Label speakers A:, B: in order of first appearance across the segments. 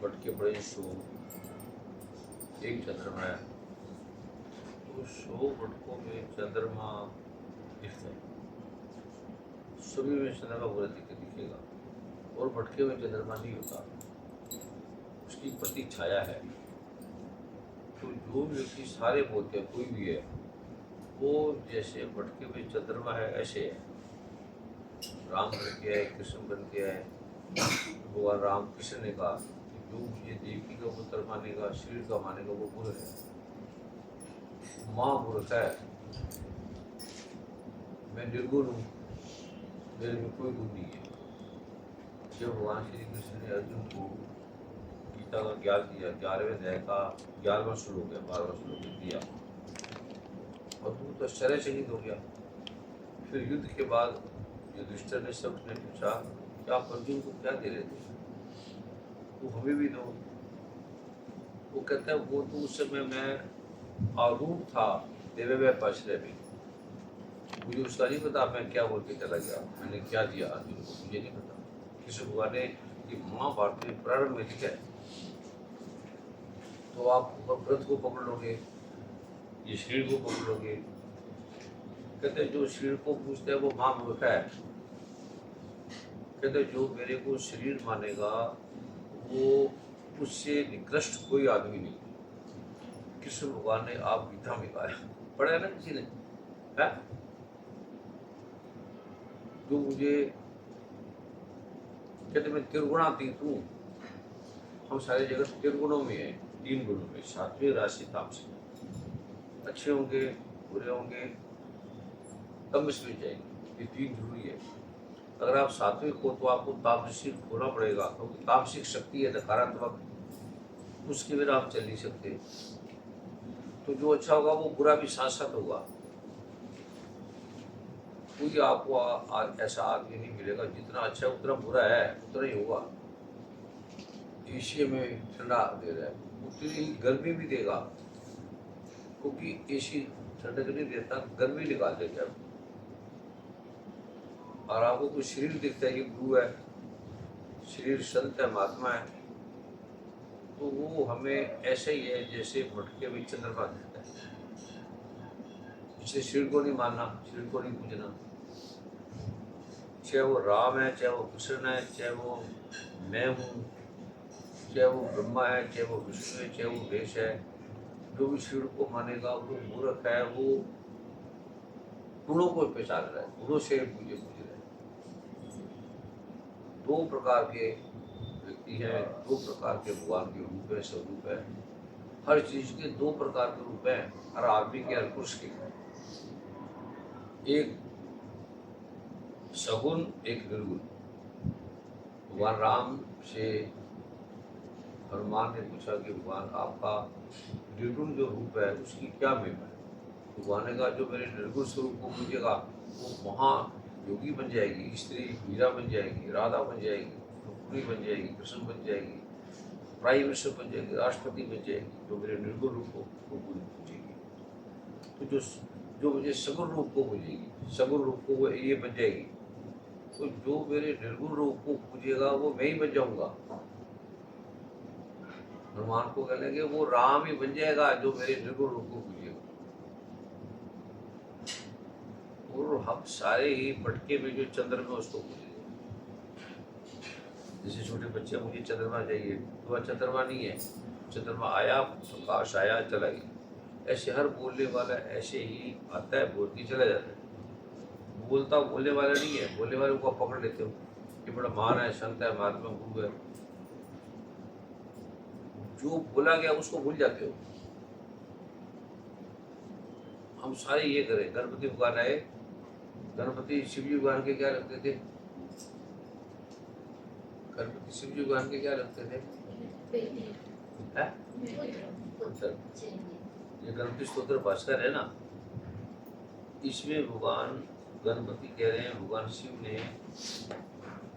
A: भटके पड़े 100 एक चंद्रमा है, तो 100 भटकों में चंद्रमा दिखता है, सभी में चंद्रमा पूरा दिखेगा, और भटके हुए चंद्रमा नहीं होता, उसकी प्रति छाया है। तो जो व्यक्ति सारे बोलते हैं कोई भी है, वो जैसे भटके हुए चंद्रमा है ऐसे है। राम बन के है, कृष्ण बन के है, भगवान राम कृष्ण ने कहा कि जो मुझे देवी का पुत्र मानेगा, शरीर का मानेगा, वो मूर्ख है, महामूर्ख है। मैं निर्गुण हूँ, मेरे में कोई गुण नहीं है। जब भगवान श्री कृष्ण ने अर्जुन को गीता का ज्ञान दिया, 11वें अध्याय का 11वां श्लोक है, 12वां श्लोक दिया, और वो तो आश्चर्यचकित हो गया। फिर युद्ध के बाद युधिष्ठिर ने सबने पूछा कि आप अर्जुन को क्या दे रहे थे, वो हमें भी दो। वो कहता है वो तो उस समय मैं आरूढ़ था देवे में पाश्रय में, मुझे उसका नहीं पता मैं क्या बोल के चला गया, मैंने क्या दिया अर्जुन को, मुझे नहीं पता। कृष्ण भगवान ने ये महाभारत में प्रारंभ में लिखा है, तो आप व्रत को पकड़ लोगे, ये शरीर को पकड़ लोगे। कहते जो शरीर को पूछते हैं वो महामूर्ख है। कहते जो मेरे को शरीर मानेगा वो उससे निकृष्ट कोई आदमी नहीं। कृष्ण भगवान ने आप गीता में कहा है, पढ़ा है ना किसी ने, है? जो मुझे कहते मैं त्रिगुणातीत हूँ, हम सारे जगत त्रिगुणों में है, 3 गुणों में, सात्विक राशि तामसिक, अच्छे होंगे बुरे होंगे तमस में जाएंगे, ये 3 जरूरी है। अगर आप सात्विक हो तो आपको तामसिक होना पड़ेगा, क्योंकि तो तामसिक शक्ति है नकारात्मक, उसके बिना आप चल नहीं सकते। तो जो अच्छा होगा वो बुरा भी साथ साथ होगा। कोई आपको ऐसा आदमी नहीं मिलेगा जितना अच्छा उतना बुरा है, उतना ही होगा। एशिया में ठंडा दे रहा है, उतनी ही गर्मी भी देगा, क्योंकि एसी ठंडक नहीं देता, गर्मी निकाल देगा। और आपको कोई शरीर दिखता है, ये गुरु है, शरीर संत है, महात्मा है, तो वो हमें ऐसे ही है जैसे भटके हुए चंद्रमा दिखता है। इसलिए शरीर को नहीं मानना, शरीर को नहीं पूजना, चाहे वो राम है, चाहे वो कृष्ण है, चाहे वो मैं हूँ, चाहे वो ब्रह्मा है, चाहे वो विष्णु है, चाहे वो वेश है। जो भी शरीर को मानेगा वो मूर्ख है, वो गुणों को पहचान रहा है, गुणों से मुझे पूछ रहा है। 2 प्रकार के व्यक्ति हैं, 2 प्रकार के भगवान के रूप है, स्वरूप है। हर चीज के 2 प्रकार के रूप हैं, हर आदमी के, हर पुरुष के। एक सगुण, एक निर्गुण। भगवान राम से हनुमान ने पूछा कि भगवान आपका निर्गुण जो रूप है उसकी क्या महिमा है। भगवान ने कहा जो मेरे निर्गुण स्वरूप को पूजेगा वो महायोगी बन जाएगी, स्त्री मीरा बन जाएगी, राधा बन जाएगी, रुक्मिणी बन जाएगी, कृष्ण बन जाएगी, प्राइम मिनिस्टर बन जाएगी, राष्ट्रपति बन जाएगी, जो मेरे निर्गुण रूप को पूजेगी। तो जो जो मुझे सगुण रूप को पूजेगी, सगुण रूप को वो ये बन जाएगी, तो जो मेरे निर्गुण रूप को पूजेगा वो मैं ही बन जाऊंगा। हनुमान को कहने लगे वो राम ही बन जाएगा जो मेरे निर्गुण रूप को पूजेगा। और हम सारे ही भटके में जो चंद्रमा उसको पूजेंगे। जैसे छोटे बच्चे मुझे चंद्रमा चाहिए, तो वह चंद्रमा नहीं है, चंद्रमा आया, प्रकाश आया, चला गया। ऐसे हर बोलने वाला ऐसे ही आता है, बोल के चला जाता है। बोलता बोलने वाला नहीं है, बोलने वाले को आप पकड़ लेते हो कि बड़ा महान है, संत है, महात्मा गुरु है। जो बोला गया उसको भूल जाते हो। हम सारे ये करें। गणपति भगवान आए, गणपति शिवजी भगवान के क्या लगते थे? गणपति शिवजी भगवान के क्या लगते थे? ये गणपति स्तोत्र भास्कर है ना, इसमें भगवान गणपति कह रहे हैं, भगवान शिव ने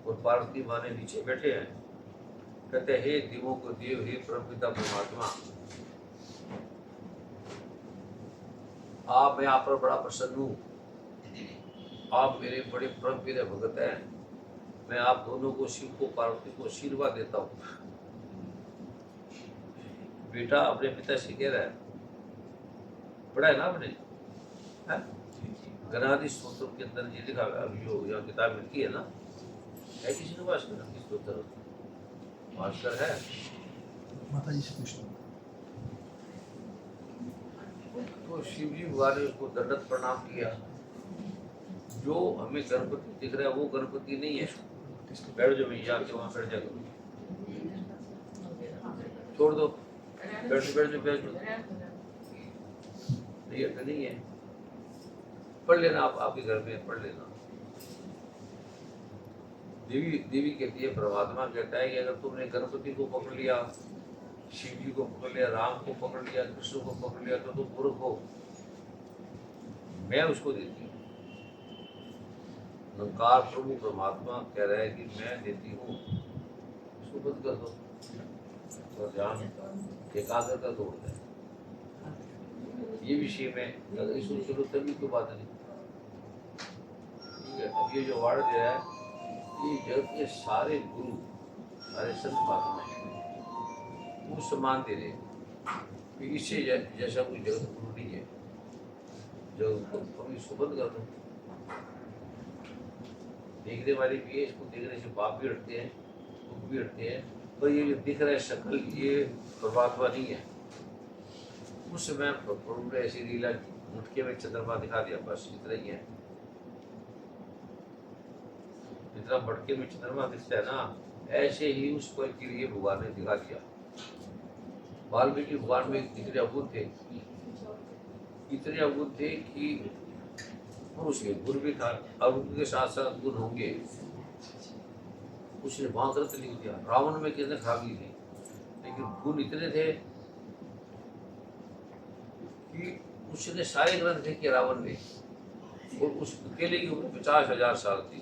A: और पार्वती माँ ने नीचे बैठे हैं, कहते हैं हे देवों को देव, हे परमपिता परमात्मा, आप मैं आप पर बड़ा प्रसन्न हूँ, आप मेरे बड़े परम प्रिय भगत हैं, मैं आप दोनों को, शिव को पार्वती को आशीर्वाद देता हूँ बेटा अपने पिता से कह रहा है, पढ़ा है ना आपने, है गणादि स्तोत्र के अंदर ये लिखा है, अभी जो यहाँ किताब मिलती है ना, है किसी के पास गणादि स्तोत्र भास्कर है?
B: माता जी से पूछना।
A: तो शिव जी भगवान ने उसको दंडवत प्रणाम किया। जो हमें गणपति दिख रहा है वो गणपति नहीं है। बैठ जाओ भैया, आके वहाँ बैठ जाओ, छोड़ दो, बैठ जाओ। ये तो नहीं है, पढ़ लेना, आप आपके घर में पढ़ लेना। देवी कहती है, परमात्मा कहता है कि अगर तुमने गणपति को पकड़ लिया, शिव जी को पकड़ लिया, राम को पकड़ लिया, कृष्ण को पकड़ लिया, तो तुम मूर्ख हो, मैं उसको देती हूँ। निरंकार प्रभु परमात्मा कह रहा है कि मैं देती हूँ, उसको बंद कर दो, तो ध्यान एकाग्रता तोड़ता है। ये विषय में अगर इसको चलो तभी तो बात नहीं, ठीक है। अब ये जो वार्ड दे रहा है, ये जगत के सारे गुरु, सारे संत महात्मा वो सम्मान दे रहे हैं, इससे जैसा कोई जगत गुरु नहीं है। जो इसको बंद कर दो, देखने वाले भी है, इसको देखने से बाप भी हटते हैं, दुख भी हटते हैं, पर ये जो दिख रहा है शक्ल, ये परमात्मा नहीं है। उस समय प्रभु ने ऐसी लीला, मुटके में चंद्रमा दिखा दिया, बस इतना ही है। जितना मटके में चंद्रमा दिखता है ना, ऐसे ही उस पल के लिए भगवान ने दिखा दिया। वाल्मीकि भगवान में इतने अद्भुत थे, इतने अद्भुत थे कि पुरुष के गुरु भी था, और उनके साथ साथ गुण होंगे। उसने वहां ग्रंथ लिख दिया। रावण में कितने खराबी थी, लेकिन गुण इतने थे कि उसने सारे ग्रंथ लिखे रावण ने, और उस अकेले की उम्र 50,000 साल थी।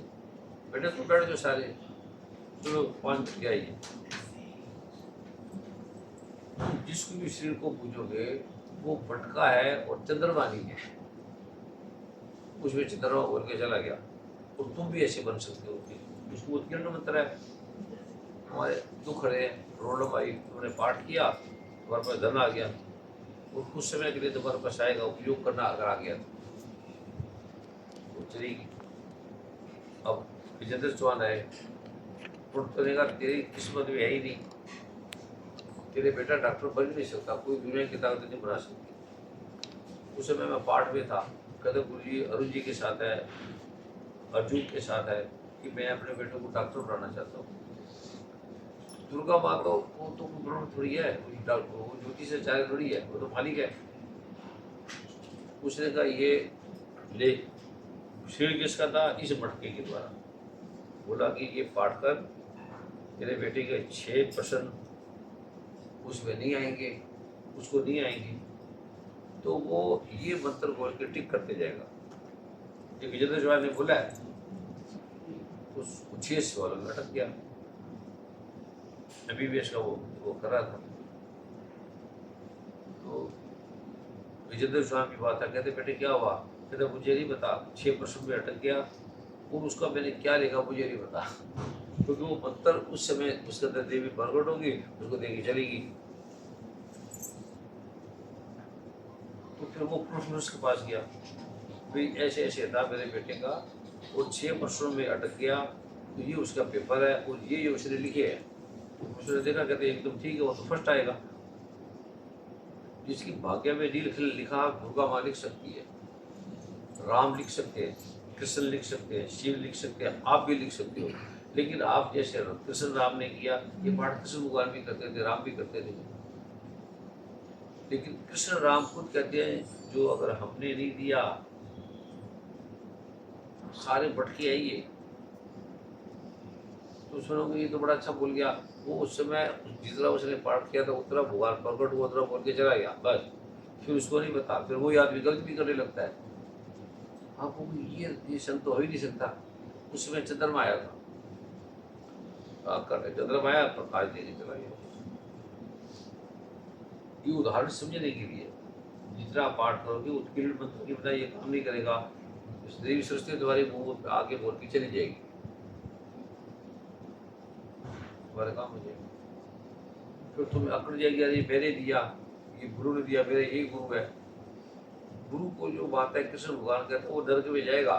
A: बेटे तो बैठ जो सारे, चलो 5 क्या ही, जिसको भी शरीर को पूजोगे वो भटका है और चंद्रमा नहीं है, उसमें चंद्रमा बोल के चला गया। और तुम भी ऐसे बन सकते हो। उसको उत्कीर्ण मंत्र है, हमारे दुख रहे, रोड भाई तुमने पाठ किया, तुम्हारे पास धन आ गया, और कुछ समय के लिए तुम्हारे पास आएगा, उपयोग करना अगर आ गया तो चलेगी। अब विजेंद्र चौहान है, तो तेरी किस्मत में है ही नहीं, तेरे बेटा डॉक्टर बन नहीं सकता, कोई दुनिया की ताकत नहीं बना सकती। उस समय मैं पाठ में था, कहते गुरु जी अरुण जी के साथ है, अर्जुन के साथ है कि मैं अपने बेटे को डॉक्टर बनाना चाहता हूँ। दुर्गा माँ तो वो तो ब्रह्म थोड़ी है, वो ज्योति से चारे थोड़ी है, वो तो मालिक है। उसने कहा ये ले, श्री किसका था? इस मटके के द्वारा बोला कि ये पाठ कर, तेरे बेटे के 6% उसमें नहीं आएंगे, उसको नहीं आएंगे, तो वो ये मंत्र बोल के टिक करते जाएगा। ये विजेंद्र चौहान ने बोला है, उस 6 सवालों में अटक गया। MBBS का वो कर रहा था। तो विजेंद्र चौहान की बात था, कहते बेटे क्या हुआ? कहते मुझे नहीं पता, 6% में अटक गया, और उसका मैंने क्या लिखा मुझे नहीं पता, क्योंकि वो मंत्र उस समय उसके अंदर देवी प्रकट होगी, उसको देगी चलेगी। तो फिर वो प्रोफेसर के पास गया, भाई ऐसे ऐसे था मेरे बेटे का, और 6% में अटक गया, तो ये उसका पेपर है, और ये उसने लिखे है। उसने देखा, कहते एकदम ठीक है, वो तो फर्स्ट आएगा। जिसकी भाग्य में नहीं लिखा, दुर्गा माँ लिख सकती है, राम लिख सकते हैं, कृष्ण लिख सकते हैं, शिव लिख सकते हैं, आप भी लिख सकते हो। लेकिन आप जैसे कृष्ण राम ने किया, ये पाठ कृष्ण भगवान भी करते थे, राम भी करते थे। लेकिन कृष्ण राम खुद कहते हैं, जो अगर हमने नहीं दिया, सारे भटके आइए, तो सुनोगे ये तो बड़ा अच्छा बोल गया। वो उस समय जितना उसने पाठ किया था उतना भगवान प्रकट हुआ, उतना बोल के चला गया, बस। फिर उसको नहीं बता, फिर वो आदमी गलत भी करने लगता है। आपको ये संत तो हो ही नहीं सकता। उस समय चंद्रमा आया था, चंद्रमा आया, प्रकाश देने चला गया। ये उदाहरण समझने के लिए, जितना पाठ करोगे उत्कीर्ण मंत्र की बिना ये काम नहीं करेगा। देवी सरस्वती तुम्हारे मुंह आगे बोल के चली जाएगी, तुम्हारे काम हो जाएगा। फिर तुम्हें अकड़ जाएगी, अरे मैंने दिया, ये गुरु ने दिया, मेरा यही गुरु है। गुरु को जो बात है कृष्ण भगवान कहते हैं वो नरक में जाएगा,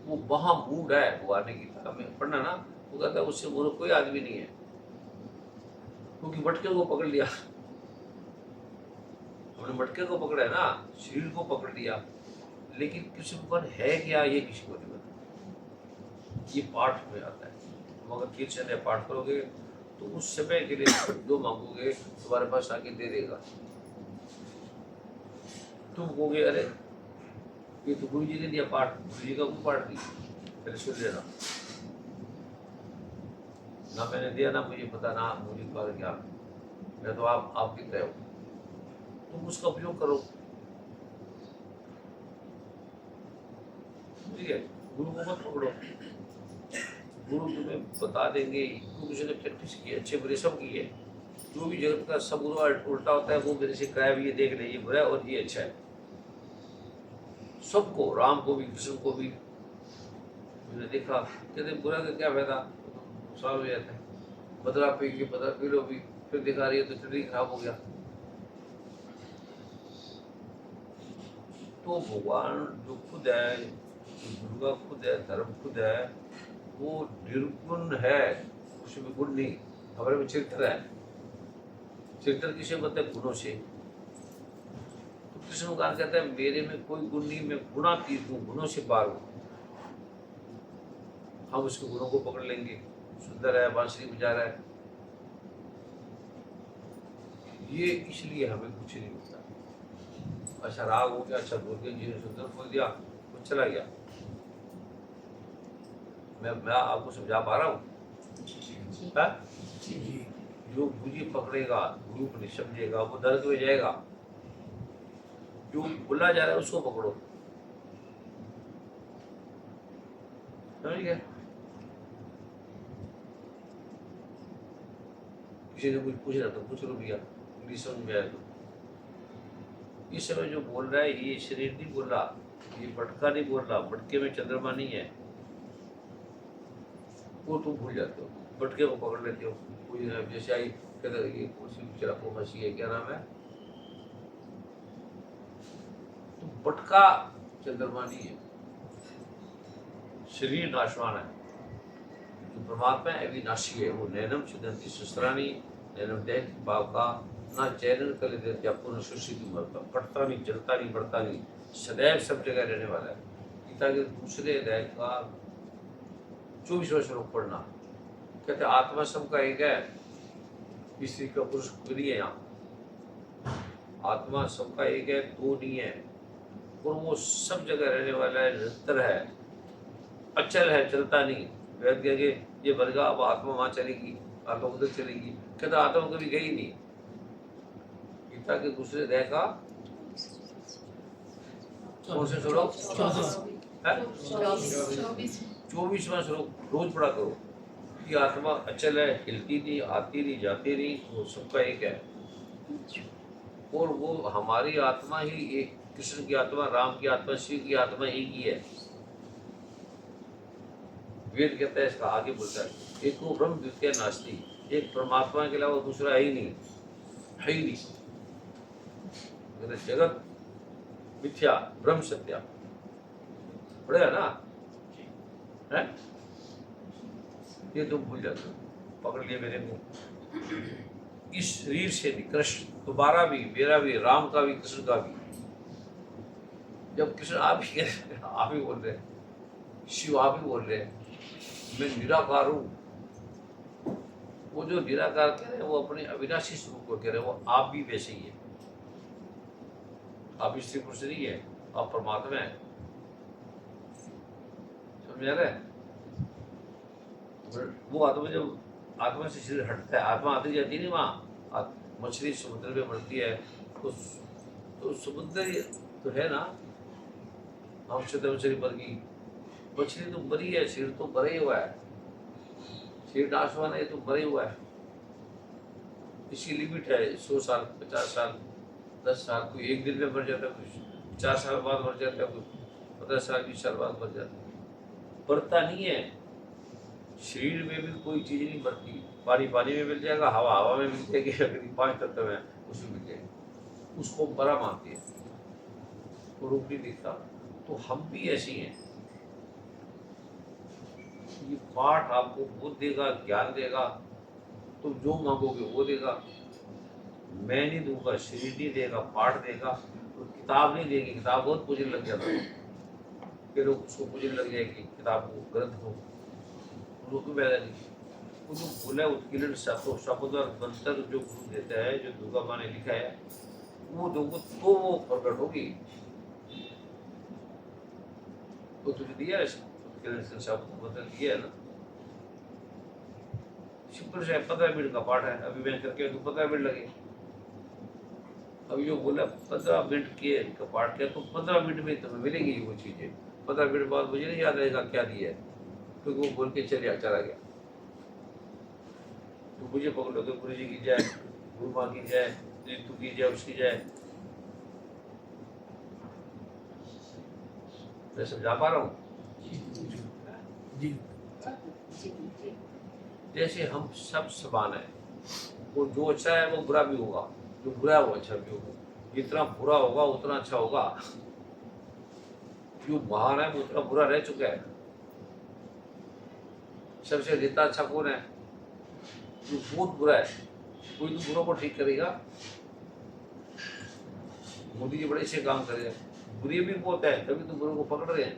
A: वो वहां मूड है। भगवान ने गीता में पढ़ना ना, वो कहता है उससे बुरा कोई आदमी नहीं है, क्योंकि मटके को पकड़ लिया, हमने मटके को पकड़ा है ना, शरीर को पकड़ लिया, लेकिन कृष्ण भगवान है क्या ये किसी को नहीं पता। ये पाठ में आता है, मगर कीर्तन या पाठ करोगे तो उस समय के लिए जो मांगोगे तुम्हारे पास आके दे देगा। तुम कहोगे अरे ये तो गुरु जी ने दिया पाठ, गुरु जी का कोई पाठ नहीं, पहले सुन लेना। ना मैंने दिया, ना मुझे पता, ना मुझे पर ज्ञान, मैं तो आप लिख रहे हो, तुम उसका उपयोग करो। ठीक है, गुरु को मत पकड़ो, गुरु तुम्हें बता देंगे, क्योंकि उसने प्रैक्टिस की, अच्छे बुरे सब की है। जो भी जगत का सब गुरु उल्टा होता है वो मेरे से कराया भी, ये देख ले, ये बुरा है और ये अच्छा है। सबको, राम को भी, कृष्ण को भी मैंने देखा, कहते बुरा का क्या फायदा, नुकसान हो जाता है। बदला पी के बदला पी लो भी, फिर दिखा रही है तो शरीर खराब हो गया। तो भगवान जो खुद है, दुर्गा खुद है, धर्म खुद है, वो निर्गुण है, उसमें गुण नहीं। हमारे में चरित्र है, चरित्र किसे बताए, गुणों से। तो कृष्ण भगवान कहता है मेरे में कोई गुण नहीं, मैं गुणातीत हूँ, गुणों से पार हूँ। हम उसके गुणों को पकड़ लेंगे, सुंदर है, बांसुरी बजा रहा है, ये इसलिए हमें कुछ नहीं मिलता। अच्छा राग हो गया, अच्छा दुर्गे जी ने सुंदर बोल दिया, कुछ चला गया। मैं आपको समझा पा रहा हूँ? जो गुरु पकड़ेगा, गुरु को नहीं समझेगा, वो नरक में जाएगा। जो बोला जा रहा है उसको पकड़ो, समझ गया? किसी ने कुछ पूछ रहा था, पूछ लो भैया, इंग्लिश समझ में आया तो। इस समय जो बोल रहा है ये शरीर नहीं बोल रहा, ये मटका नहीं बोल रहा, मटके में चंद्रमा नहीं है, वो तुम भूल जाते हो, मटके को पकड़ लेते हो। कोई जैसे आई कहते ये कुर्सी चला को फंसी है, क्या नाम है, तो मटका चंद्रमा नहीं है, शरीर नाशवान है। जो परमात्मा है अविनाशी है, वो नैनम छिदंती सुस्त्रानी, नैनम दैत भाव का ना चैनल कर लेते या पुनः सुशी की मरता, कटता नहीं, जलता नहीं, बढ़ता नहीं, सदैव सब जगह रहने वाला है। गीता के दूसरे अध्याय का 24वां श्लोक पढ़ना, कहते आत्मा सबका एक है, स्त्री का पुरुष नहीं है। यहाँ आत्मा सबका एक है, दो नहीं है, और वो सब जगह रहने वाला है, निरंतर है, अचल है, चलता नहीं। वेद कह के ये वर्गा, अब आत्मा वहां चलेगी, आत्मा उधर चलेगी, कहता आत्मा कभी गई नहीं। गीता के दूसरे अध्याय का कौन से श्लोक, 24वां श्लोक रोज पढ़ा करो कि आत्मा अचल है, हिलती नहीं, आती नहीं, जाती नहीं, वो सबका एक है। और वो हमारी आत्मा ही एक, कृष्ण की आत्मा, राम की आत्मा, शिव की आत्मा एक ही है। वेद कहता है, इसका आगे बोलता है, एक को ब्रह्म द्वितीय नास्ति, एक परमात्मा के अलावा दूसरा है ही नहीं, है ही नहीं। जगत मिथ्या, ब्रह्म सत्या, पढ़ेगा ना है? ये तुम भूल जाते हो, पकड़ लिए मेरे मुंह। इस शरीर से निकृष्ट तुम्हारा भी, मेरा भी, राम का भी, कृष्ण का भी। जब कृष्ण आप ही बोल रहे हैं, शिव आप ही बोल रहे हैं, मैं निराकार हूं। वो जो निराकार कह रहे हैं वो अपने अविनाशी स्वरूप को कह रहे हैं, वो आप भी वैसे ही है। आप स्त्री पुरुष नहीं है, आप परमात्मा है, समझ आ रहा है? वो आत्मा जब आत्मा से शरीर हटता है, आत्मा आती जाती नहीं वहाँ, मछली समुद्र में मरती है तो समुद्र तो है ना, हम मछली मर गई, मछली तो मरी है, शरीर तो मरा ही हुआ है, शरीर नाशवान है, तो मरा ही हुआ है। इसकी लिमिट है 100 साल, 50 साल, 10 साल, कोई एक दिन में मर जाता है, कुछ 4 साल बाद मर जाता है, कुछ 15 साल, 20 साल बाद मर जाता है, बढ़ता नहीं है। शरीर में भी कोई चीज नहीं बनती। पानी पानी में मिल जाएगा, हवा हवा में मिल जाएगी, अगर ये 5 तत्व है उसमें मिल जाएगी। उसको बड़ा मानती है, वो रूप नहीं दिखता। तो हम भी ऐसे ही हैं। ये पाठ आपको बुद्ध देगा, ज्ञान देगा, तुम जो मांगोगे वो देगा। मैं नहीं दूंगा, शरीर नहीं देगा, पाठ देगा, तो किताब नहीं देगी। किताब बहुत पूजने लग जाता है, फिर लोग उसको पूजने लग जाएगी किताब को, ग्रंथ को, उनको क्यों पैदा नहीं। वो जो बोला है उत्कीर्ण शब्द और मंत्र जो गुरु देता है, जो दुर्गा माँ ने लिखा है, वो दोगे तो वो प्रकट होगी। तो तुझे दिया है उत्कीर्ण शब्द मंत्र दिया है ना। सिंपल से 15 मिनट का पाठ है, अभी मैं करके तो 15 मिनट लगे। अभी जो बोला 15 मिनट के का पाठ किया, तो 15 मिनट में तुम्हें मिलेगी वो चीजें। 15 मिनट बाद मुझे नहीं याद रहेगा क्या दिया है, क्योंकि वो बोल के चला गया। तो मुझे पकड़ो तो गुरु जी की जय, गुरु माँ की जय, ऋतु की जय, उसकी जय। मैं समझा पा रहा हूँ।
B: जी
A: जैसे हम सब समान है, वो जो अच्छा है वो बुरा भी होगा, जो बुरा है वो अच्छा भी होगा। जितना बुरा होगा उतना अच्छा होगा। जो महान है वो उतना बुरा रह चुका है। सबसे जितना अच्छा कौन है? जो बहुत बुरा है, कोई तो बुरा को ठीक करेगा। मोदी जी बड़े अच्छे काम कर रहे हैं, बुरी भी बहुत है, तभी तो बुरे को पकड़ रहे हैं।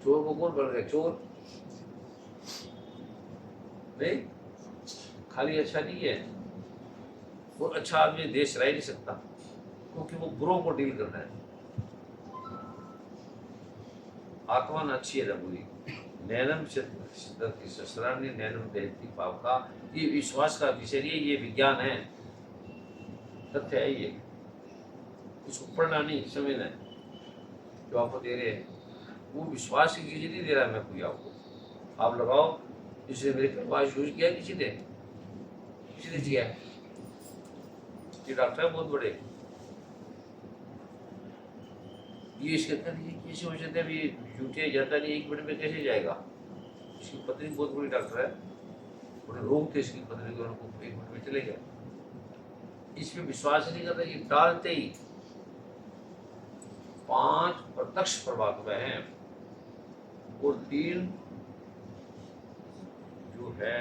A: चोर को कौन पकड़ रहे हैं? चोर नहीं, खाली अच्छा नहीं है वो। अच्छा आदमी देश चला ही नहीं सकता, क्योंकि वो बुरों को डील करना है। आत्मा न अच्छी है न बुरी। नैनम शस्त्राण्य नैनम दहती पाप का, ये विश्वास का विषय नहीं है, ये विज्ञान है, तथ्य है ये। इसको पढ़ना नहीं, समझना है। जो आपको दे रहे हैं वो विश्वास की चीज नहीं दे रहा है मैं कोई आपको। आप लगाओ, इसलिए मेरे पास यूज किया किसी ने किया है। ये डॉक्टर है बहुत बड़े, ये इसके अंदर ये कैसे हो जाता है? अभी यूटिया जाता नहीं, 1 मिनट में कैसे जाएगा? इसकी पत्नी बहुत बड़ी डॉक्टर है, बड़े रोग थे इसकी पत्नी को, उनको 1 मिनट में चले गए। इसमें विश्वास नहीं करता, ये डालते ही 5 प्रत्यक्ष परमात्मा हैं और 3 जो है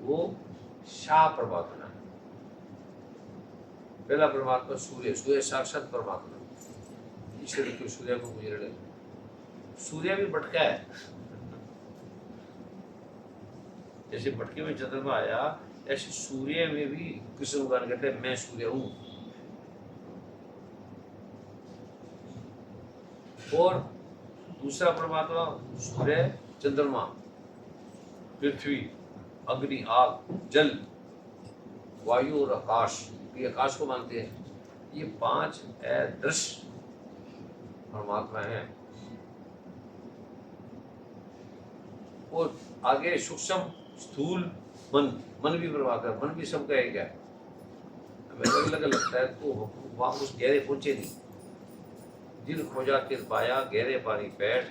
A: वो शाह परमात्मा है। पहला परमात्मा सूर्य, सूर्य साक्षात परमात्मा। ईश्वर के सूर्य को गुजर ले, सूर्य भी भटका है। जैसे भटके में चंद्रमा आया, ऐसे सूर्य में भी कृष्ण भगवान कहते हैं मैं सूर्य हूं। और दूसरा परमात्मा सूर्य, चंद्रमा, पृथ्वी, अग्नि, आग, जल, वायु और आकाश, ये आकाश को मानते हैं। ये 5 अदृश्य परमात्मा है। और आगे सूक्ष्म स्थूल मन, मन भी परमात्मा है, मन भी सबका एक है। हमें अलग अलग लगता है तो वहां उस गहरे पहुंचे नहीं। दिल खोजा तिर पाया, गहरे पानी बैठ।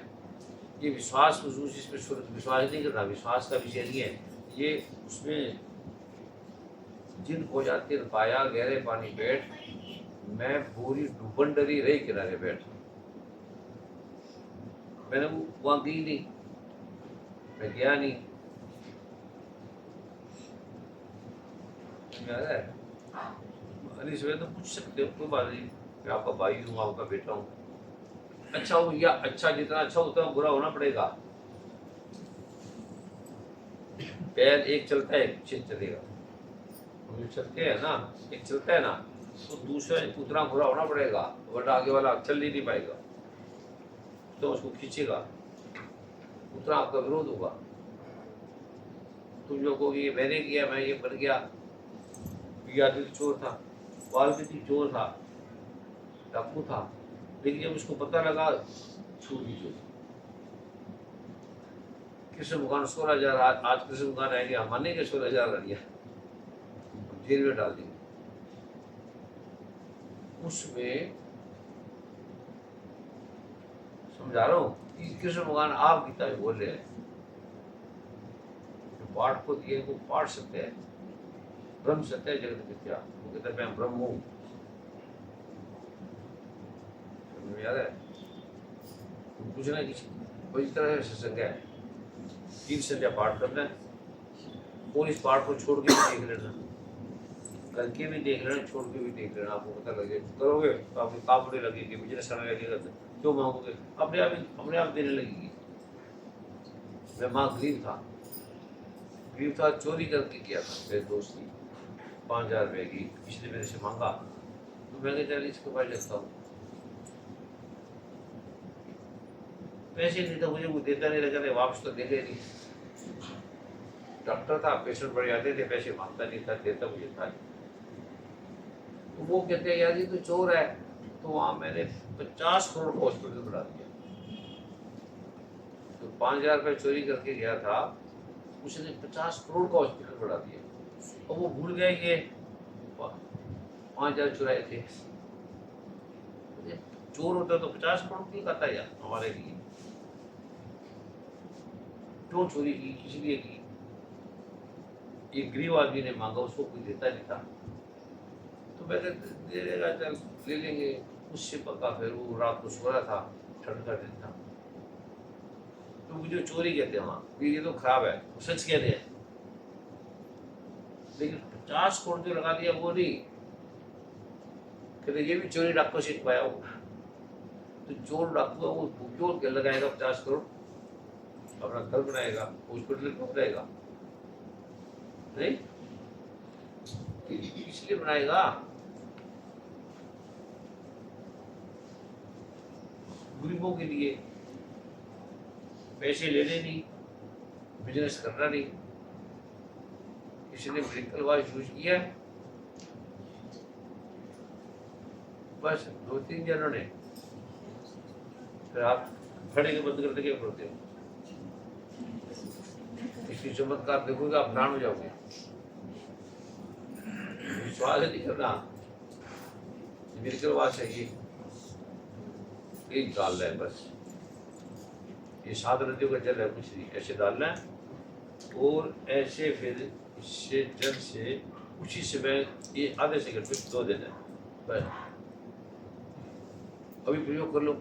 A: ये विश्वास इसमें विश्वास नहीं करना, विश्वास का विषय नहीं है ये। उसमें जिन खोजा तिर पाया, गहरे पानी बैठ, मैं पूरी डूबन डरी रही किनारे बैठ। मैंने वो वहां गई नहीं, मैं गया नहीं। अली तो पूछ सकते हो, कोई बात नहीं, मैं आपका भाई हूँ, आपका बेटा हूँ। अच्छा हो या अच्छा, जितना अच्छा उतना बुरा होना पड़ेगा। पैर एक चलता है, एक पीछे चलेगा। हम जो चलते हैं ना, एक चलता है ना, तो दूसरा उतना बुरा होना पड़ेगा, वरना आगे वाला चल ही नहीं पाएगा। तो उसको खींचेगा, उतना आपका विरोध होगा। तुम जो कहोगे मैंने किया, मैं ये बन गया। आदमी चोर था, वाल्मीकि चोर था, डाकू था, लेकिन जब उसको पता लगा छूट दी चोरी। कृष्ण भगवान 16,000, आज कृष्ण भगवान आएंगे, हम माने के 16,000 लड़िया जेल में डाल देंगे। उसमें समझा रहा हूँ कि कृष्ण भगवान आप गीता में बोल रहे हैं पाठ को दिए, वो पाठ सत्य है, ब्रह्म सत्य है, जगत मिथ्या। वो कहता है मैं ब्रह्म हूँ। समझ में आ रहा है? कुछ ना किसी कोई तरह से सत्संग है, 3 संध्या पाठ करना है, और इस पाठ को छोड़ के भी देख लेना, करके भी देख लेना, छोड़ के भी देख लेना, आपको पता लगे। करोगे तो आपको काम बुरे लगेगी, बिजनेस करने लगेगा, क्यों मांगोगे, अपने आप देने लगेगी। मैं माँ गरीब था, चोरी करके किया था मेरे दोस्त की 5,000 रुपये की, इसने मेरे से मांगा, तो मैंने चल इसके पास लगता हूँ, पैसे नहीं था मुझे, वो देता नहीं, लगा वापस तो देगा नहीं। डॉक्टर था, पेशेंट बढ़ जाते थे, पैसे मांगता नहीं था, देता मुझे था। तो वो कहते हैं यार ये तो चोर है। तो वहाँ मैंने 50 करोड़ का हॉस्पिटल बना दिया। तो 5,000 रुपये चोरी करके गया था, उसने 50 करोड़ का हॉस्पिटल बना दिया। और वो भूल गए कि 5,000 चुराए थे। चोर होता तो 50 करोड़ क्यों खाता यार हमारे लिए? क्यों चोरी की, किस लिए की? एक गरीब आदमी ने मांगा, उसको कोई देता नहीं था, तो मैंने दे देगा, चल ले लेंगे। उससे पका, फिर वो रात को सो रहा था, ठंड का दिन था, तो मुझे चोरी कहते हैं वहाँ, ये तो खराब है, सच कहते हैं। लेकिन 50 करोड़ जो लगा दिया वो नहीं, कहते ये भी चोरी डाकू सीख पाया वो। तो चोर डाकू है वो क्यों क्या लगाएगा 50 करोड़? अपना घर बनाएगा, हॉस्पिटल क्यों बनाएगा? नहीं, इसलिए बनाएगा गरीबों के लिए, पैसे लेने नहीं, बिजनेस करना नहीं। इसने मेडिकल वाइज यूज किया, बस 2-3 जनों ने। फिर आप खड़े के बंद करते क्या करते हो? इसकी चमत्कार देखोगे आप प्राण हो जाओगे। विश्वास नहीं करना, मेडिकल वाइज चाहिए, एक डालना है बस, ये 7 नदियों का जल है, कुछ नहीं, ऐसे डालना है और ऐसे फिर इससे जल से उसी समय ये आधे सेकंड में धो देना है बस। अभी प्रयोग कर लो।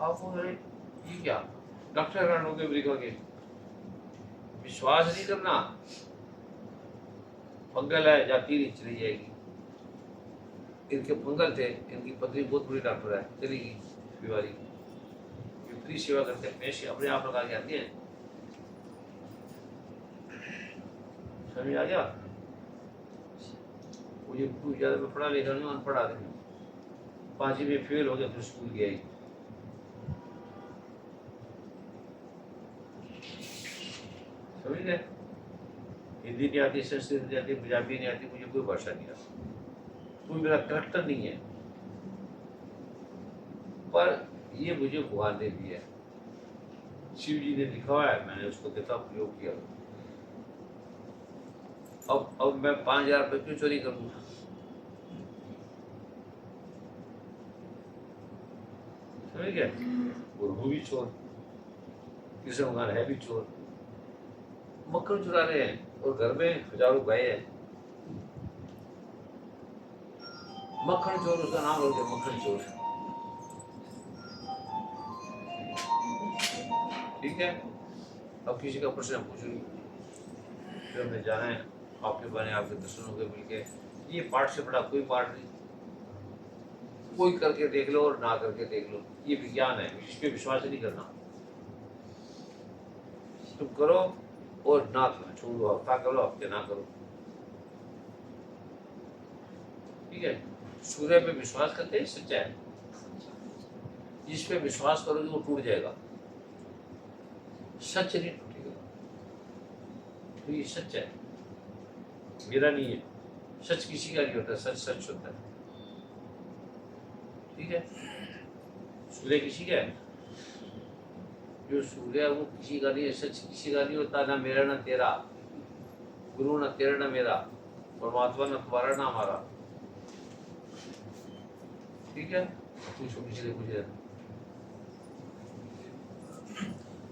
A: आप ये क्या डॉक्टर हैरान हो गए अमेरिका के। विश्वास नहीं करना, फंगल है, जाती नहीं, चली जाएगी। इनके फंगल थे, इनकी पत्नी बहुत बुरी डॉक्टर है, चली गई बीमारी। फ्री सेवा करते हैं, पैसे अपने आप लगा के आती है। समझ आ गया? मुझे कोई ज्यादा में पढ़ा लिखा नहीं, अनपढ़ आदमी, 5वीं में फेल हो गया, फिर स्कूल गया ही। समझ गए? हिंदी नहीं आती, संस्कृत नहीं आती, पंजाबी नहीं आती, मुझे कोई भाषा नहीं आती, कोई मेरा करैक्टर नहीं है, पर ये मुझे भगवान ने दिया है, शिव जी ने लिखा हुआ है, मैंने उसको कितना प्रयोग किया। अब मैं 5,000 रुपये क्यों चोरी करूँ? समझ गया? और वो भी चोर, कृष्ण भगवान है भी चोर, मक्खन चुरा रहे हैं और घर में हजारों गाय है। मक्खन चोर उसका नाम हो गया, मक्खन चोर। ठीक है, अब किसी का प्रश्न पूछूंगी, फिर हमें जाना है, आपके बने आपके दर्शन हो गए मिलके। ये पाठ से बड़ा कोई पाठ नहीं, कोई करके देख लो और ना करके देख लो, ये विज्ञान है, इस पे विश्वास नहीं करना। तुम करो और ना करो, छोड़ दो, हफ्ता करो, हफ्ते ना करो। ठीक है? सूर्य पे विश्वास करते हैं, सच्चा है, जिस पे विश्वास करोगे वो टूट जाएगा, सच नहीं टूटेगा। तो ये सच है, मेरा नहीं है, सच किसी का नहीं होता, सच सच होता है। ठीक है? सूर्य किसी का है, जो सूर्य वो किसी का नहीं है, सच किसी का नहीं होता, ना मेरा ना तेरा, गुरु ना तेरा ना मेरा, परमात्मा ना तुम्हारा ना हमारा। ठीक है? पूछो, पिछले पूछ रहे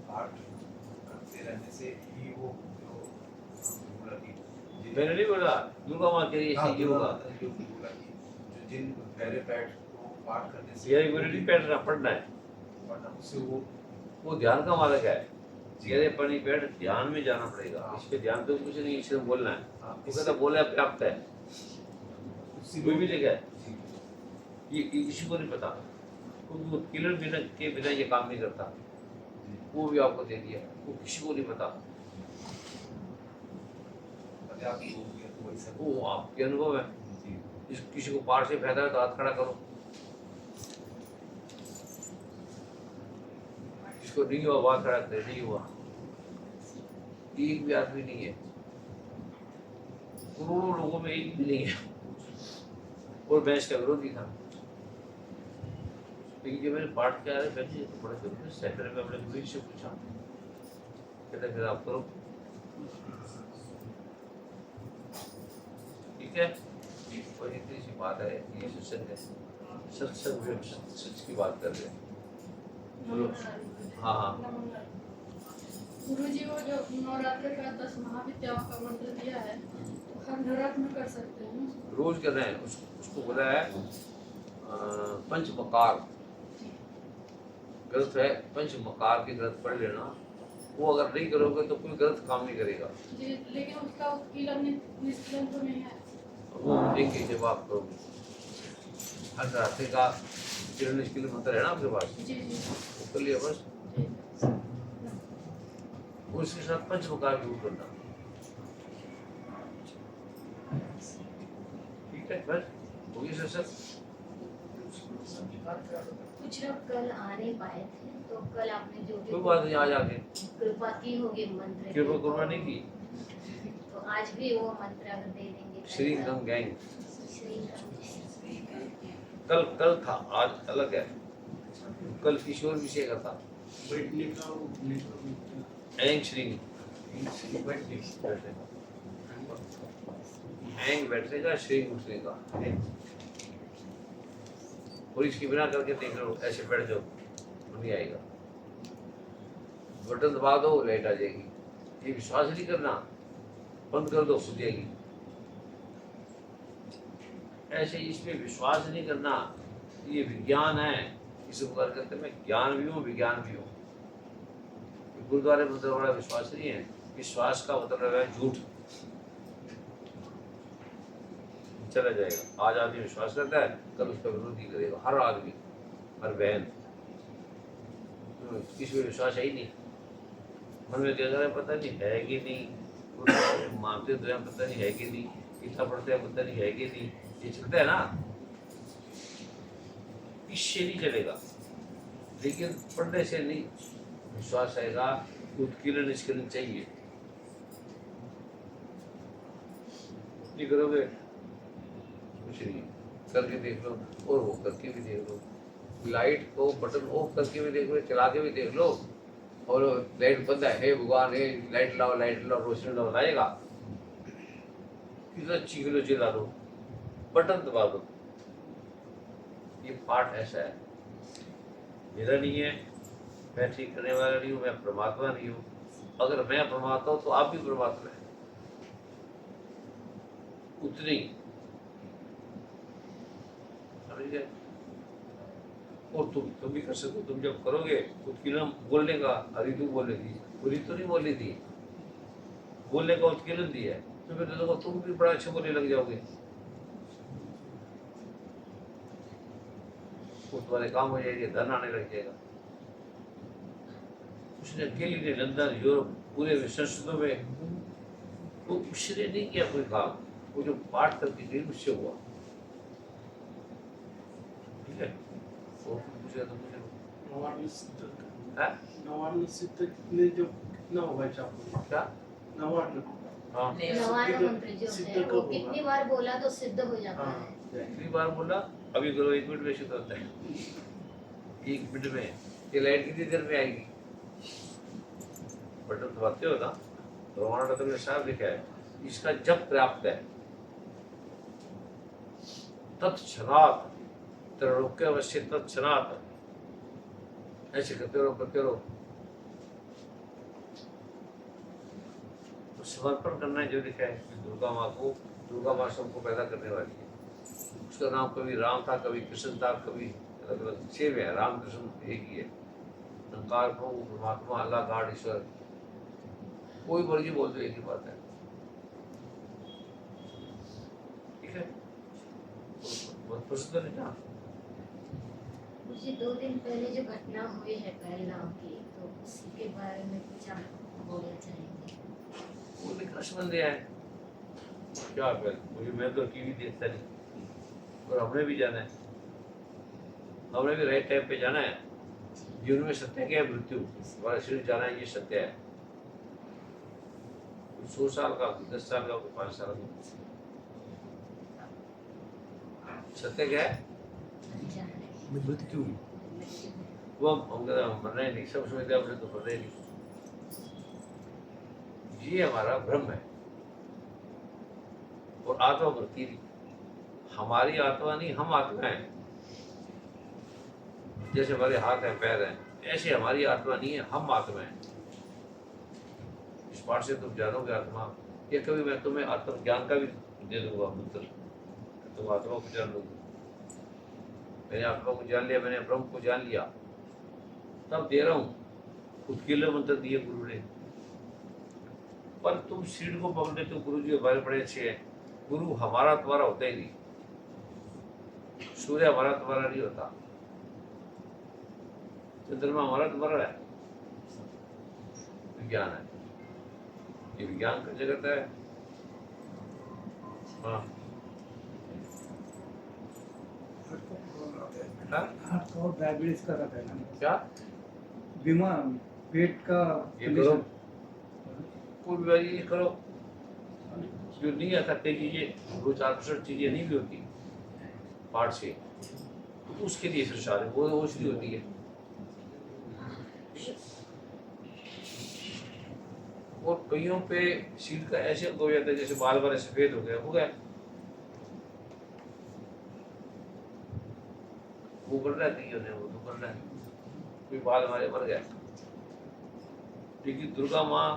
C: पाठ करते रहने से वो जो बोला कि
A: मैंने नहीं बोला दुर्गा माँ के लिए
C: हाँ,
A: ऐसे ही होगा।
C: जो बोला कि जो जिन पहले पैठ को पाठ करने से
A: ये नहीं बैठना पढ़ना है,
C: वरना उससे
A: वो ध्यान का मार्ग है।
C: जी।
A: गहरे पानी बैठ ध्यान में जाना पड़ेगा।
C: हाँ।
A: इस पे ध्यान तो कुछ नहीं, इससे बोलना है।
C: हाँ,
A: वो कहता बोला पर्याप्त है,
C: उससे
A: कोई भी लिखा है।
C: जी।
A: ये किसी को नहीं पता, क्योंकि उत्कीर्ण बिना के बिना ये काम नहीं करता।
C: जी।
A: वो भी आपको दे दिया, वो किसी को नहीं पता।
C: पर्याप्त हो गया तो वैसा
A: वो आपके अनुभव है।
C: जी।
A: किसी को पार से फायदा है तो हाथ खड़ा करो, जिसको नहीं हुआ बात खड़ा करे, नहीं हुआ। एक भी आदमी नहीं है, करोड़ों लोगों में एक भी नहीं है। और मैं इसका विरोधी था, लेकिन जब मैंने पाठ किया है मैंने तो बड़ा जरूरी सेंटर में अपने गुरु से पूछा, कहते फिर आप करो। ठीक है, और इतनी सी बात है, ये सत्संग है, सत्संग में सच की बात कर रहे हैं। चलो, हाँ हाँ
D: गुरु जी वो जो नवरात्र का 10 महाविद्याओं का मंत्र दिया है, तो हर नवरात्र में कर सकते हैं ना?
A: रोज कर रहे हैं। उसको बोला है पंच मकार ग्रंथ है, पंच मकार के ग्रंथ पढ़ लेना। वो अगर नहीं करोगे तो कोई गलत काम नहीं करेगा।
D: जी, लेकिन उसका उत्कीर्ण निष्कलन तो नहीं है।
A: वो देखेंगे जब आप करोगे। हर रास्ते का किरण निष्किल मंत्र है ना आपके पास,
D: जी जी
A: वो कर लिया बस।
D: जी।
A: उसके साथ पंच मकार भी करना। ठीक है, बस हो गई सर।
E: कुछ लोग कल आ नहीं पाए थे, तो कल आपने जो भी
A: कोई बात नहीं, आज आके
E: कृपा की होगी मंत्र
A: कृपा
E: की,
A: कुर्बा नहीं की।
E: तो आज भी वो मंत्र अगर दे देंगे
A: श्री गंग गैंग
E: श्री
A: कल था, आज अलग है। कल किशोर विषय का था।
B: बैठने का उठने का
A: एंग श्री
C: बैठने
A: बैठेगा, एंग बैठेगा, श्री उठेगा। और इसकी बिना करके देख लो, ऐसे बैठ जाओ नहीं आएगा। बटन दबा दो लाइट आ जाएगी। ये विश्वास नहीं करना, बंद कर दो खुद जाएगी। ऐसे इसमें विश्वास नहीं करना, ये विज्ञान है। इस प्रकार करते मैं ज्ञान भी हूँ विज्ञान भी हूँ। गुरुद्वारे में मतलब बड़ा विश्वास नहीं है। विश्वास का मतलब है झूठ। चला जाएगा। आज आदमी विश्वास करता है, कल उसका विरोधी करेगा। हर आदमी, हर बहन, किसी में विश्वास है ही नहीं। मन में क्या कर पता नहीं है कि नहीं, मानते तो हैं पता नहीं है कि नहीं, इतना पढ़ते हैं पता नहीं है कि नहीं। ये चलता है ना, इससे नहीं चलेगा। लेकिन पढ़ने से नहीं विश्वास आएगा। उत्कीर्ण निष्कीर्ण चाहिए। नहीं करोगे कुछ नहीं। करके देख लो, और वो करके भी देख लो। लाइट को बटन ऑफ करके भी देख लो, चला के भी देख लो। और लाइट बंद है, हे भगवान हे लाइट लाओ रोशनी लाओ, लाएगा? कितना चीख लो चिल्ला लो, बटन दबा दो। ये पाठ ऐसा है, मेरा नहीं है, मैं ठीक करने वाला नहीं हूँ, मैं परमात्मा नहीं हूँ। अगर मैं परमात्मा हूँ तो आप भी परमात्मा है, उतनी। समझिए? और तुम भी कर सकते हो। तुम जब करोगे उत्कीर्ण बोलने का, रितु बोल रही थी, वो रितु नहीं बोल रही थी, बोलने का उत्कीर्ण दिया है, तो फिर देखो तुम भी बड़ा अच्छा बोलने लग जाओगे। वो तुम्हारे काम हो जाएंगे, धन आने लग जाएगा। उसने अकेली ने लंदन यूरोप पूरे संस्कृतों में, तो उसने नहीं किया कोई काम। वो जो पाठ करके गई उससे हुआ। ठीक है, और पूछेगा तो मुझे
B: नवार्न सिद्ध
A: है
B: नवार्न सिद्ध कितना होगा चाहते
A: क्या?
B: नवार्न
A: हाँ,
E: नवार्न मंत्र जो
B: सिद्ध
E: है
B: कब
E: वो
B: होगा?
E: कितनी बार बोला तो सिद्ध हो जाता
B: हाँ
E: है।
A: कितनी बार बोला? अभी करो, 1 मिनट में शुद्ध होता है। 1 मिनट में। ये लाइट कितनी देर में आएगी? बटन दबाते हो ना, तो हमारा तो साफ लिखा है, इसका जब पर्याप्त है। तत्क्षणात त्रैलोक्य अवश्य तत्क्षणात। ऐसे करते रहो करते रहो। समर्पण करना जो लिखा है कि दुर्गा माँ को, दुर्गा माँ सबको पैदा करने वाली है। उसका नाम कभी राम था, कभी कृष्ण था, कभी अलग अलग सेम है, राम कृष्ण एक ही है। निरंकार प्रभु परमात्मा अल्लाह गॉड ईश्वर, कोई मर्जी बोल दो एक ही बात है। ठीक है, बहुत प्रसिद्ध है ना।
E: मुझे 2 दिन पहले जो घटना हुई है पहलगाम की, तो उसी के बारे में कुछ आप बोलना चाहेंगे?
A: वो भी कृष्ण बंदे हैं क्या कर, मुझे मैं तो टीवी देखता नहीं, और हमने भी जाना है, हमने भी राइट टाइम पे जाना है। जीवन में सत्य क्या है? मृत्यु। हमारा शरीर जाना है, ये सत्य है। 100 साल का, 10 साल का, 5 साल का, सत्य क्या है?
B: मृत्यु।
A: वो हम कहते हैं मरना ही नहीं, सब समझते हैं हमने तो मरना ही नहीं। ये हमारा भ्रम है, और आत्मा मरती नहीं। हमारी आत्मा नहीं, हम आत्मा है। जैसे हमारे हाथ है, पैर है, ऐसे हमारी आत्मा नहीं है, हम आत्मा है। इस पाठ से तुम जानोगे आत्मा। या कभी मैं तुम्हें आत्म ज्ञान का भी दे दूंगा मंत्र, तुम आत्मा को जान लोगे। मैंने आत्मा को जान लिया, मैंने ब्रह्म को जान लिया, तब दे रहा हूँ। खुद के लिए मंत्र दिए गुरु ने, पर तुम सीढ़ को पकड़ लेते हो। गुरु जी हमारे बड़े अच्छे हैं। गुरु हमारा तुम्हारा होता ही नहीं, सूर्य हमारा तुम्हारा नहीं होता, चंद्रमा हमारा तुम्हारा है। विज्ञान है, ये विज्ञान का जगत है। हाँ,
B: हार्ट और डायबिटीज का रहता है ना
A: क्या
B: बीमार, पेट का
A: ये करो, कोई बीमारी नहीं करो जो नहीं आता। कई चीजें 2-4% चीजें नहीं भी होती पार्ट से, तो उसके लिए फिर सारे वो औषधि होती है। और कईयों पे सील का ऐसे हो जाता है जैसे बाल बाल सफेद हो गया, वो कर रहा है कईयों ने, वो तो कर रहा है, कोई बाल हमारे मर गया। लेकिन दुर्गा माँ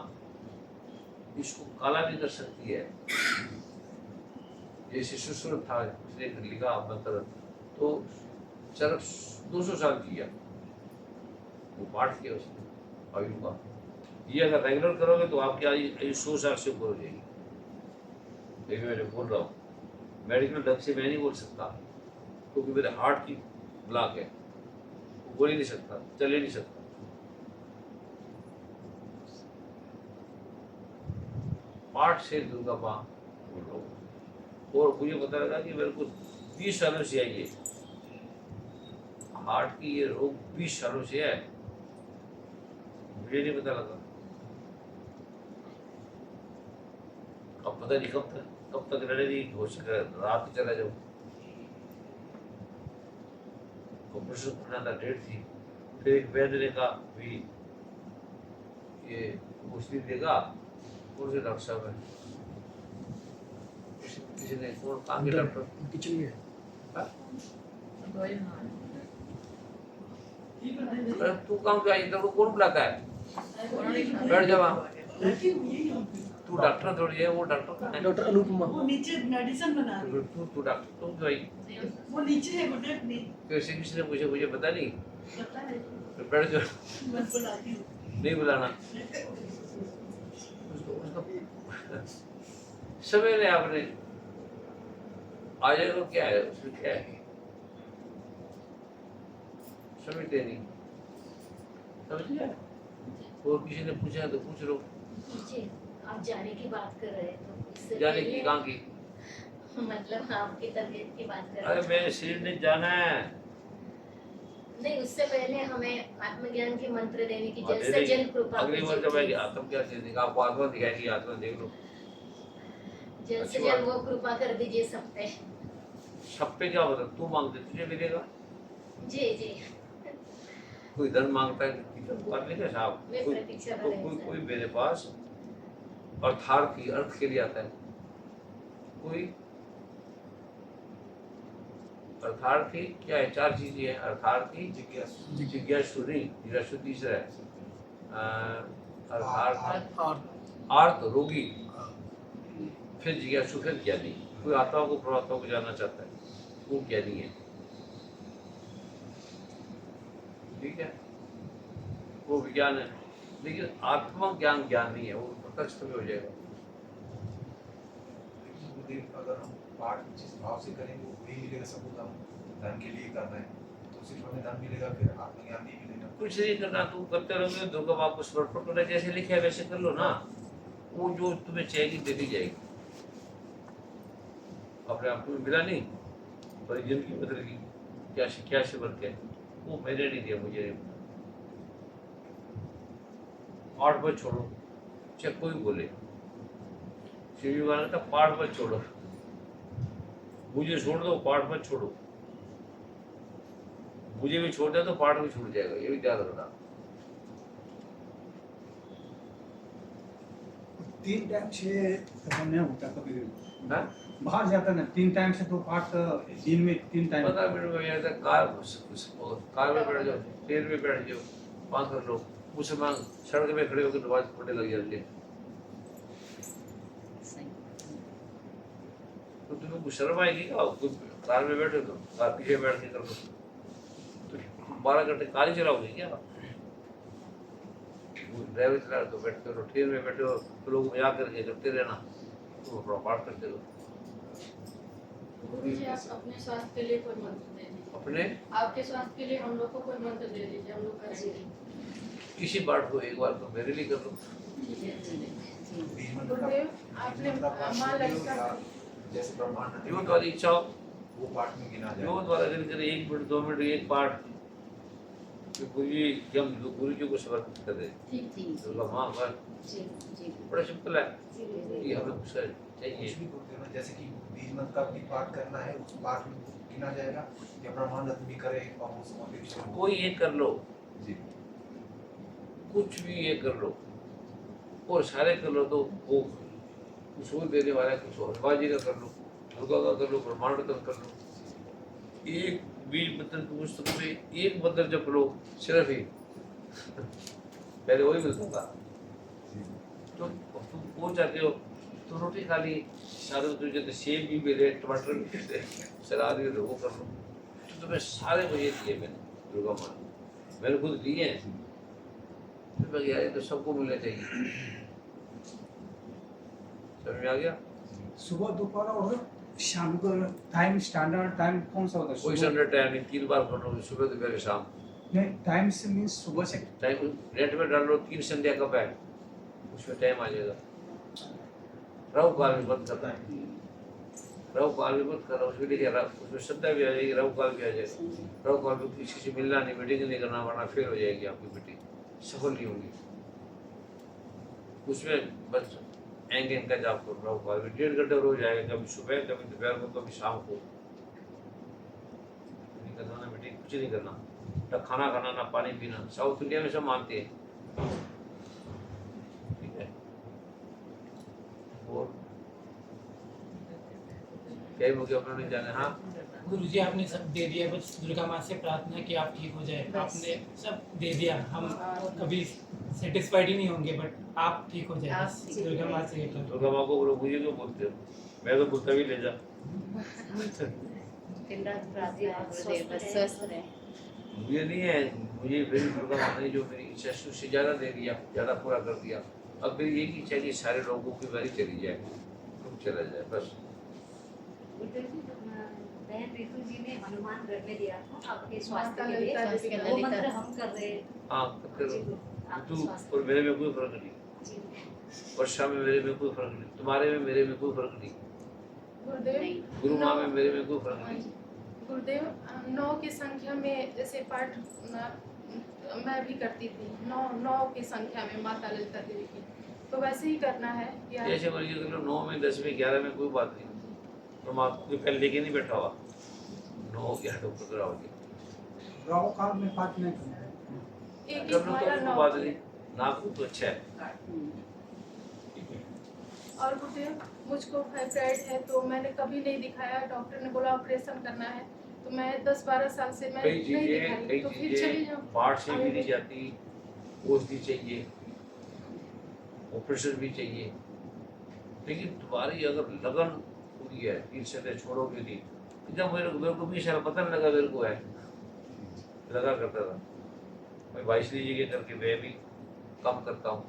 A: इसको काला भी कर सकती है। जैसे सुश्रुत था, उसने लिखा मंत्र, तो चरक 200 साल जिया, वो पाठ किया उसने आयु का। ये अगर रेगुलर करोगे तो आपकी आयु 100 साल से ऊपर हो जाएगी। लेकिन मैं बोल रहा हूँ, मेडिकल ढंग से मैं नहीं बोल सकता, क्योंकि मेरे हार्ट की ब्लॉक है, वो बोल ही नहीं सकता, चल ही नहीं सकता। पाठ से दुर्गा माँ बोल रहा हूँ। और मुझे पता लगा कि मेरे को 20 सालों से है ये हार्ट की ये रोग, 20 सालों से है, मुझे नहीं पता लगा। अब पता नहीं कब तक लड़े, नहीं हो सके रात चला जाऊँ। ऑपरेशन करना था, डेट थी। फिर एक वैद्य ने कहा भी ये औषधि देगा, कौन से डॉक्टर साहब है, किसी ने कौन काम के डॉक्टर
B: किचन में
A: अरे तू काम क्या इधर को कौन बुलाता है, बैठ जा वहाँ। तू डॉक्टर थोड़ी है, वो डॉक्टर का है,
B: डॉक्टर अनुपमा।
F: वो नीचे मेडिसिन बना रही है।
A: तू डॉक्टर, तुम तो भाई
F: वो नीचे है गुड्डे नहीं
A: कैसे किसी ने मुझे पता नहीं,
F: पता है
A: तो बैठ जा,
F: मैं बुलाती हूँ।
A: नहीं बुलाना सवेरे आपने आ जाएगा, क्या है उसमें, क्या है समझते नहीं, समझ गया। और किसी ने पूछा तो पूछ लो।
E: जी, आप जाने की बात कर रहे हैं, तो इससे
A: जाने की
E: पहले-
A: कहाँ की?
E: मतलब आपकी तबीयत की बात कर रहे
A: अरे
E: हैं।
A: मेरे शरीर ने जाना है।
E: नहीं, उससे पहले हमें आत्मज्ञान के मंत्र देने की
A: और
E: जैसे जन कृपा
A: अगली बार जब आएगी
E: कीजिए।
A: आत्म क्या चीज देगा, आपको आत्मा दिखाएगी, आत्मा देख लो।
E: जल्द
A: अच्छी
E: से
A: बात।
E: जल्द वो कृपा कर दीजिए सब पे।
A: सब पे क्या मतलब, तू मांगते तुझे मिलेगा।
E: जी जी,
A: कोई धन मांगता है कर लेगा साहब,
E: मैं
A: कोई
E: प्रतीक्षा कर
A: कोई
E: रही हूँ,
A: कोई
E: सर।
A: कोई मेरे पास अर्थार्थी, अर्थ के लिए आता है। कोई अर्थार्थी क्या है, 4 चीजें हैं, अर्थार्थी, जिज्ञासु नहीं, जिज्ञासु तीसरा है, अर्थार्थ, आर्त रोगी, फिर जिज्ञासु, फिर ज्ञानी। कोई आत्मा को परमात्मा को जानना चाहता है, वो ज्ञानी है, ठीक है, वो विज्ञान है। लेकिन आत्मा ज्ञान ज्ञान नहीं है, वो प्रत्यक्ष भी हो जाएगा।
C: गुरुदेव, अगर हम पाठ जिस भाव से करेंगे वही मिलेगा। सबूत हम धन के लिए कर रहे हैं तो सिर्फ हमें धन मिलेगा, फिर आत्मज्ञान नहीं मिलेगा।
A: कुछ नहीं करना, तुम करते रहोगे, दुर्गा बाप को समर्पण करना, जैसे लिखा है वैसे कर लो ना, वो जो तुम्हें चाहिए दे दी जाएगी। अपने आप को मिला नहीं, पर जिंदगी बदल गई, क्या से बन के, वो मैंने नहीं दिया, मुझे नहीं मिला। 8 बजे छोड़ो, चाहे कोई बोले, शिव जी महाराज का पाठ मत छोड़ो, मुझे छोड़ दो, पाठ मत छोड़ो। मुझे भी छोड़ दिया तो पाठ भी छूट जाएगा, ये भी ध्यान रखना।
G: 3 टाइम से तो नहीं होता कभी
A: हाँ?
G: बाहर जाता ना 3 टाइम से तो पाठ दिन में 3 टाइम
A: 15 मिनट में यहाँ तक कार में बैठ जाओ, ट्रेन में बैठ जाओ, 5 कर लो। मुसलमान सड़क में खड़े होकर नमाज पढ़ने लग जाते हैं, तो तुम्हें कुछ शर्म आएगी क्या? कार में बैठे तो कार पीछे बैठ के कर लो, तो 12 घंटे कार ही चलाओगे क्या? ड्राइवर चला तो बैठते रहो, ट्रेन में बैठे हो तो लोग मजाक करके करते रहना, तो अपना पाठ करते रहो।
D: गुरुजी आप अपने स्वास्थ्य के लिए कोई मंत्र दे दीजिए,
A: अपने
D: आपके स्वास्थ्य के लिए हम लोग को कोई मंत्र दे दीजिए, हम लोग करेंगे।
A: किसी पाठ को एक बार तो मेरे लिए कर लो।
C: बीज मंत्र
D: गुरुदेव आपने माँ ललिता
C: जैसे ब्रह्मांड
A: जो तुम्हारी इच्छा हो,
C: वो पाठ में गिना
A: जो
C: जाए।
A: तुम्हारा दिन करे, 1 मिनट 2 मिनट एक पाठ, कि गुरु जी को समर्पित कर दे।
E: ठीक ठीक
A: दुर्गा माँ पर
E: जी जी
A: बड़ा सिंपल है,
E: जी
A: ये हमें कुछ
C: कुछ
A: चाहिए।
C: भी बोलते हैं ना, जैसे कि बीज मंत्र का भी पाठ करना है, उस पाठ में गिना जाएगा, या ब्रह्मांड भी करे और वो समर्पित हो।
A: कोई एक कर लो,
C: जी
A: कुछ भी एक कर लो, और सारे कर लो तो वो कुछ और देने वाला है, कुछ और बाजी का कर लो, दुर्गा का कर लो, ब्रह्मांड का कर लो। एक बीज मंत्र की पुस्तक में एक मंत्र जप लो, सिर्फ ही पहले वही मिलता था। तो तुम वो चाहते हो तो रोटी खा ली, सारे तुझे तो सेब भी मिले, टमाटर भी मिले, सलाद भी, वो कर लो। तो तुम्हें सारे मुझे दिए मैंने, दुर्गा माँ मैंने खुद दिए हैं, तो मैं यार तो सबको मिलना चाहिए। समझ में आ गया?
G: सुबह दोपहर और शाम को टाइम स्टैंडर्ड टाइम कौन सा होता है?
A: कोई
G: सुबह-
A: संडे टाइम नहीं, 3 बार कर लो, सुबह दोपहर शाम।
G: नहीं टाइम से मीन्स सुबह से
A: टाइम नेट में डाल लो, 3 संध्या कब है, उसमें टाइम आ जाएगा। राहु काल में बंद करना है, राहु काल में बंद करना, उसमें लिखा उसमें संध्या भी आ जाएगी, राहु काल भी आ जाएगा। राहु काल में किसी से मिलना नहीं, मीटिंग नहीं करना, वरना फेल हो जाएगी आपकी मीटिंग, सफल नहीं होगी। उसमें बस एंग का जाप करो, राहु काल में 1.5 घंटे रोज आएगा, कभी सुबह, कभी दोपहर को, कभी शाम को। नहीं करना ना मीटिंग, कुछ नहीं करना, ना खाना खाना, ना पानी पीना। साउथ इंडिया में सब मानते हैं, ठीक है। और कई मौके अपना नहीं जाने। हाँ
H: गुरुजी आपने सब दे दिया, बस दुर्गा माँ से प्रार्थना कि आप ठीक हो जाए।
E: बस।
H: आपने सब दे दिया, हम कभी सेटिस्फाइड ही नहीं होंगे, बट आप ठीक हो जाए,
E: आप
H: बस
E: ठीक
H: दुर्गा
E: हो
H: माँ
E: जाए।
H: से ये करो।
A: दुर्गा माँ को बोलो, मुझे क्यों बोलते हो? मैं तो बोलता भी ले जा।
E: दिन रात प्रार्थना है गुरुदेव, बस स्वस्थ रहे।
A: मुझे नहीं है, मुझे मेरी दुर्गा माँ ने जो मेरी इच्छा से ज़्यादा दे दिया, ज़्यादा पूरा कर दिया। अब मेरी एक इच्छा है कि सारे लोगों की बारी चली जाए, तुम चला जाए, बस।
E: गुरुदेव जी, बहन रितु जी ने हनुमान गढ़ में दिया था आपके स्वास्थ्य
D: माता
E: के लिए,
D: ललिता जी के
E: वो
D: ललिता।
E: मंत्र हम कर रहे हैं।
A: हाँ करते
E: जी,
A: रहो,
E: आपके
A: तू
E: स्वास्थ्य
A: और मेरे में कोई फर्क नहीं,
E: जी
A: वर्षा में मेरे में कोई फर्क नहीं, तुम्हारे में मेरे में कोई फर्क नहीं,
D: गुरुदेव
E: नहीं।
A: गुरु माँ में मेरे में कोई फर्क नहीं।
D: गुरुदेव 9 की संख्या में जैसे पाठ मैं भी करती थी, 9 की संख्या में माता ललिता देवी की, तो वैसे ही करना है या
A: जैसे मर्जी कर लो, 9 में, 10 में, 11 में, कोई बात नहीं। तुम आपको पहले लेके नहीं बैठा हुआ, 9 11 तो पकड़ा होगी,
G: राहु काल में पाठ नहीं करना है।
D: एक
A: कर लो तो
D: हमारा
A: कोई
D: 9
A: बात नहीं, ना तो अच्छा है।
D: और गुरुदेव मुझको फाइब्राइड है, तो मैंने कभी नहीं दिखाया, डॉक्टर ने बोला ऑपरेशन करना है, तो मैं 10-12 साल से मैं
A: कई
D: नहीं
A: चीजें
D: दिखाई, तो फिर चली जाऊँ।
A: पार्ट से भी नहीं जाती, औषधि चाहिए, ऑपरेशन भी चाहिए, लेकिन तुम्हारी अगर लगन पूरी है, तीर से छोड़ोगे नहीं। जब मेरे को 20 साल पता नहीं लगा मेरे को है, लगा करता था। मैं 22 लीजिए करके मैं भी कम करता हूँ।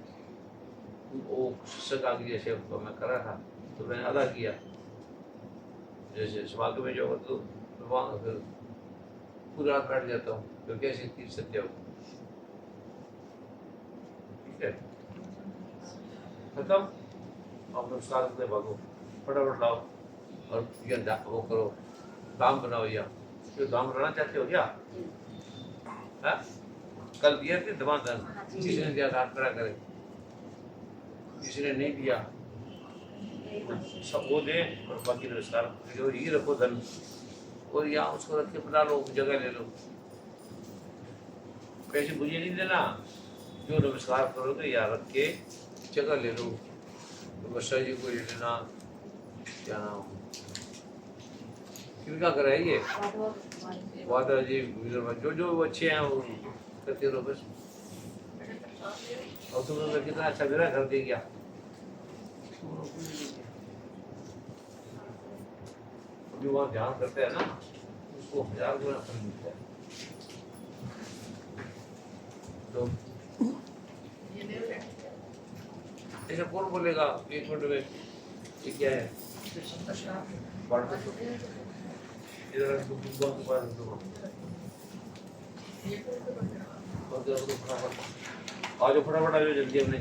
A: वो शिक्षक आगे जैसे मैं करा था तो मैंने अदा किया। जैसे समाज में जो तो वहाँ फिर पूरी रात बैठ जाता हूँ, तो कैसे तीर सत्या हो। ठीक है, खत्म। आप नमस्कार करते भागो, फटाफट लाओ और ये वो करो, दाम बनाओ। या जो दाम बनाना चाहते हो क्या? हाँ? कल दिया थे धमाधम, किसी ने दिया हाथ खड़ा करे, किसी ने नहीं दिया, सब वो दे और बाकी नमस्कार जो ये रखो धन, और यहाँ उसको रख के बना लो, जगह ले लो। पैसे मुझे नहीं देना, जो नमस्कार करोगे यहाँ रख के जगह ले लो। तो वर्षा जी को ले लेना, क्या नाम किनका करा है ये? वादा जी, जो जो अच्छे हैं वो करते रहो बस। और तुमने कितना अच्छा मेरा कर दे गया। जो वहाँ ध्यान करते हैं ना, उसको 1000 गुना फल मिलता है। तो ऐसा कौन बोलेगा 1 मिनट में ये क्या है? इधर फटाफट आ जाओ, जल्दी हमने